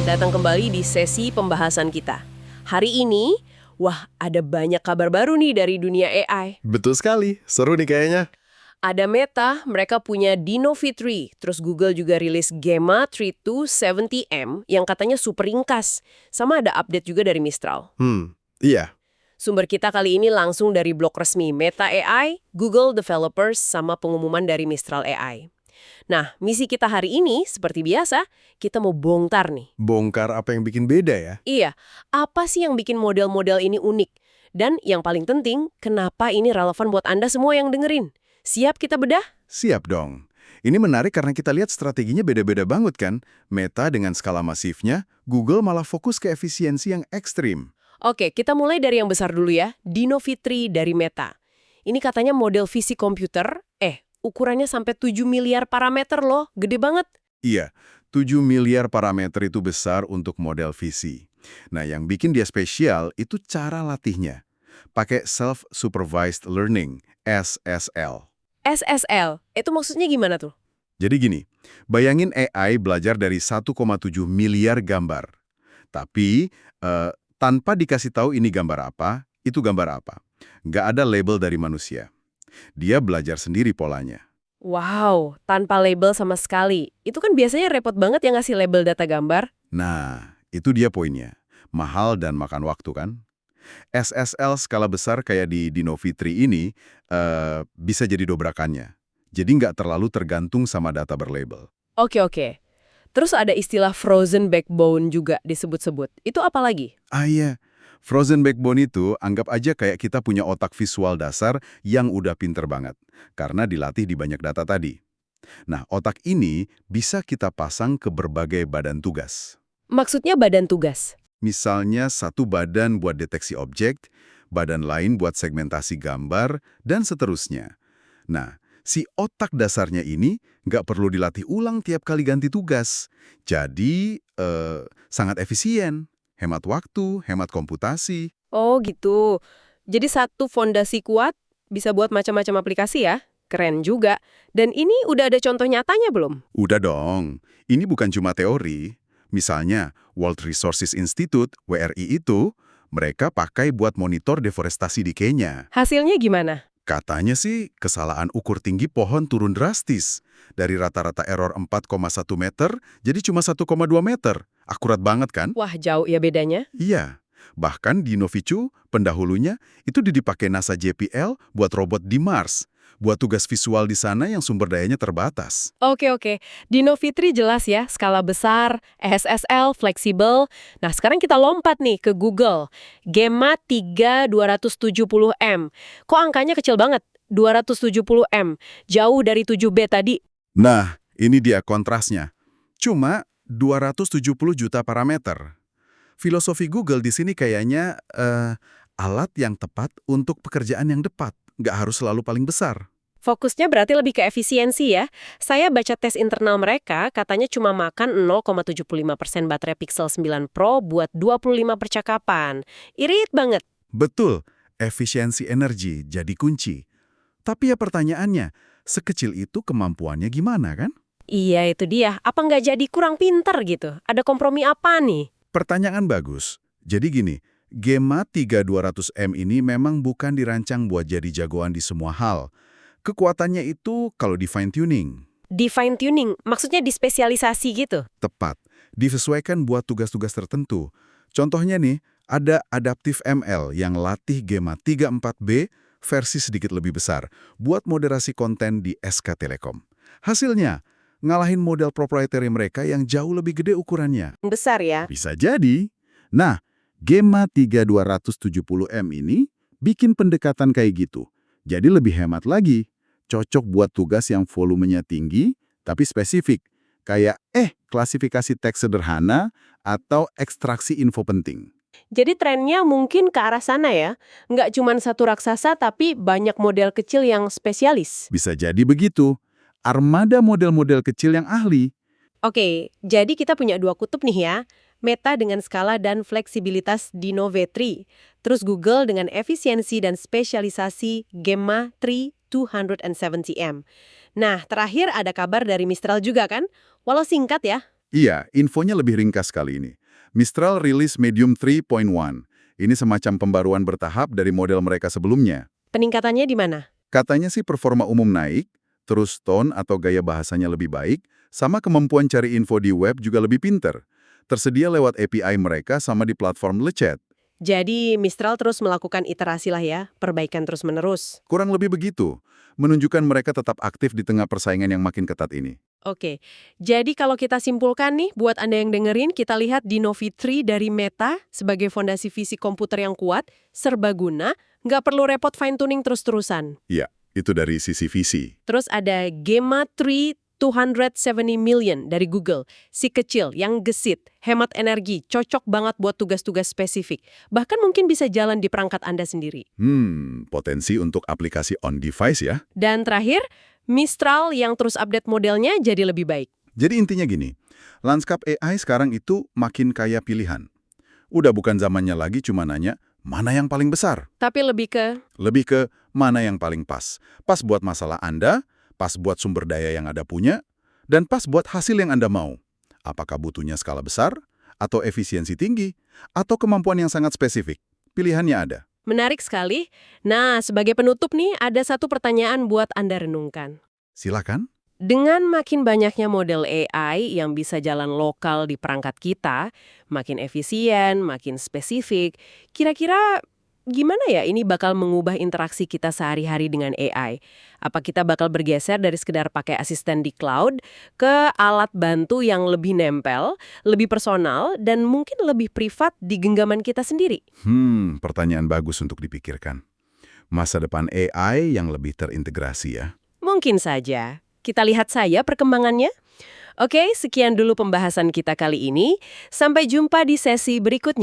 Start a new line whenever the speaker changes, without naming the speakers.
Selamat datang kembali di sesi pembahasan kita. Hari ini, ada banyak kabar baru nih dari dunia AI.
Betul sekali, seru nih kayaknya.
Ada Meta, mereka punya Dino V3, terus Google juga rilis Gemma 3270M yang katanya super ringkas. Sama ada update juga dari Mistral.
Iya.
Sumber kita kali ini langsung dari blog resmi Meta AI, Google Developers, sama pengumuman dari Mistral AI. Nah, misi kita hari ini, seperti biasa, kita mau bongkar nih.
Bongkar apa yang bikin beda ya?
Iya, apa sih yang bikin model-model ini unik? Dan yang paling penting, kenapa ini relevan buat Anda semua yang dengerin? Siap kita bedah?
Siap dong. Ini menarik karena kita lihat strateginya beda-beda banget kan? Meta dengan skala masifnya, Google malah fokus ke efisiensi yang ekstrim.
Oke, kita mulai dari yang besar dulu ya, Dino V3 dari Meta. Ini katanya model fisik komputer, ukurannya sampai 7 miliar parameter loh, gede banget.
Iya, 7 miliar parameter itu besar untuk model visi. Nah, yang bikin dia spesial itu cara latihnya. Pakai Self-Supervised Learning, SSL.
SSL, itu maksudnya gimana tuh?
Jadi gini, bayangin AI belajar dari 1,7 miliar gambar. Tapi, tanpa dikasih tahu ini gambar apa, itu gambar apa. Nggak ada label dari manusia. Dia belajar sendiri polanya.
Wow, tanpa label sama sekali. Itu kan biasanya repot banget ya ngasih label data gambar.
Nah, itu dia poinnya. Mahal dan makan waktu kan? SSL skala besar kayak di Dino V3 ini bisa jadi dobrakannya. Jadi nggak terlalu tergantung sama data berlabel.
Oke. Terus ada istilah frozen backbone juga disebut-sebut. Itu apa lagi?
Iya, frozen backbone itu anggap aja kayak kita punya otak visual dasar yang udah pinter banget. Karena dilatih di banyak data tadi. Nah, otak ini bisa kita pasang ke berbagai badan tugas.
Maksudnya badan tugas.
Misalnya satu badan buat deteksi objek, badan lain buat segmentasi gambar, dan seterusnya. Nah, si otak dasarnya ini nggak perlu dilatih ulang tiap kali ganti tugas. Jadi, sangat efisien, hemat waktu, hemat komputasi.
Oh gitu. Jadi satu fondasi kuat bisa buat macam-macam aplikasi ya? Keren juga. Dan ini udah ada contoh nyatanya belum?
Udah dong, ini bukan cuma teori. Misalnya, World Resources Institute, WRI itu, mereka pakai buat monitor deforestasi di Kenya.
Hasilnya gimana?
Katanya sih, kesalahan ukur tinggi pohon turun drastis. Dari rata-rata error 4,1 meter, jadi cuma 1,2 meter. Akurat banget kan?
Wah, jauh ya bedanya.
Iya. Bahkan di Novicu, pendahulunya, itu dipakai NASA JPL buat robot di Mars. Buat tugas visual di sana yang sumber dayanya terbatas.
Oke. Dino Fitri jelas ya, skala besar, SSL, fleksibel. Nah, sekarang kita lompat nih ke Google. Gemma 3270M. Kok angkanya kecil banget? 270M. Jauh dari 7B tadi.
Nah, ini dia kontrasnya. Cuma 270 juta parameter. Filosofi Google di sini kayaknya alat yang tepat untuk pekerjaan yang tepat. Nggak harus selalu paling besar.
Fokusnya berarti lebih ke efisiensi ya. Saya baca tes internal mereka, katanya cuma makan 0,75% baterai Pixel 9 Pro buat 25 percakapan. Irit banget.
Betul, efisiensi energi jadi kunci. Tapi ya pertanyaannya, sekecil itu kemampuannya gimana kan?
Iya itu dia, apa nggak jadi kurang pinter gitu? Ada kompromi apa nih?
Pertanyaan bagus. Jadi gini, Gemma 3200M ini memang bukan dirancang buat jadi jagoan di semua hal. Kekuatannya itu kalau di fine-tuning.
Di fine tuning, maksudnya dispesialisasi gitu?
Tepat, disesuaikan buat tugas-tugas tertentu. Contohnya nih, ada Adaptive ML yang latih Gemma 34B versi sedikit lebih besar buat moderasi konten di SK Telekom. Hasilnya, ngalahin model proprietary mereka yang jauh lebih gede ukurannya.
Besar ya?
Bisa jadi. Nah, Gemma 3270M ini bikin pendekatan kayak gitu. Jadi lebih hemat lagi. Cocok buat tugas yang volumenya tinggi, tapi spesifik. Kayak klasifikasi teks sederhana atau ekstraksi info penting.
Jadi trennya mungkin ke arah sana ya? Nggak cuma satu raksasa, tapi banyak model kecil yang spesialis.
Bisa jadi begitu. Armada model-model kecil yang ahli.
Oke, jadi kita punya dua kutub nih ya. Meta dengan skala dan fleksibilitas Dino V3. Terus Google dengan efisiensi dan spesialisasi Gemma 3270M. Nah, terakhir ada kabar dari Mistral juga kan? Walau singkat ya.
Iya, infonya lebih ringkas kali ini. Mistral rilis Medium 3.1. Ini semacam pembaruan bertahap dari model mereka sebelumnya.
Peningkatannya di mana?
Katanya sih performa umum naik, terus tone atau gaya bahasanya lebih baik, sama kemampuan cari info di web juga lebih pinter. Tersedia lewat API mereka sama di platform LeChat.
Jadi Mistral terus melakukan iterasi lah ya, perbaikan terus-menerus.
Kurang lebih begitu, menunjukkan mereka tetap aktif di tengah persaingan yang makin ketat ini.
Oke, jadi kalau kita simpulkan nih, buat Anda yang dengerin, kita lihat Dinovi 3 dari Meta sebagai fondasi fisik komputer yang kuat, serbaguna, nggak perlu repot fine-tuning terus-terusan.
Iya, itu dari sisi visi.
Terus ada Gemma 3 270 million dari Google, si kecil yang gesit, hemat energi, cocok banget buat tugas-tugas spesifik. Bahkan mungkin bisa jalan di perangkat Anda sendiri.
Potensi untuk aplikasi on-device ya.
Dan terakhir, Mistral yang terus update modelnya jadi lebih baik.
Jadi intinya gini, lanskap AI sekarang itu makin kaya pilihan. Udah bukan zamannya lagi cuma nanya, mana yang paling besar?
Tapi lebih ke,
Lebih ke mana yang paling pas. Pas buat masalah Anda, pas buat sumber daya yang Anda punya, dan pas buat hasil yang Anda mau. Apakah butuhnya skala besar, atau efisiensi tinggi, atau kemampuan yang sangat spesifik? Pilihannya ada.
menarik sekali. Nah, sebagai penutup nih, ada satu pertanyaan buat Anda renungkan.
Silakan.
Dengan makin banyaknya model AI yang bisa jalan lokal di perangkat kita, makin efisien, makin spesifik, kira-kira gimana ya ini bakal mengubah interaksi kita sehari-hari dengan AI? Apa kita bakal bergeser dari sekedar pakai asisten di cloud ke alat bantu yang lebih nempel, lebih personal, dan mungkin lebih privat di genggaman kita sendiri?
Pertanyaan bagus untuk dipikirkan. Masa depan AI yang lebih terintegrasi ya.
Mungkin saja. Kita lihat saja perkembangannya. Oke, sekian dulu pembahasan kita kali ini. Sampai jumpa di sesi berikutnya.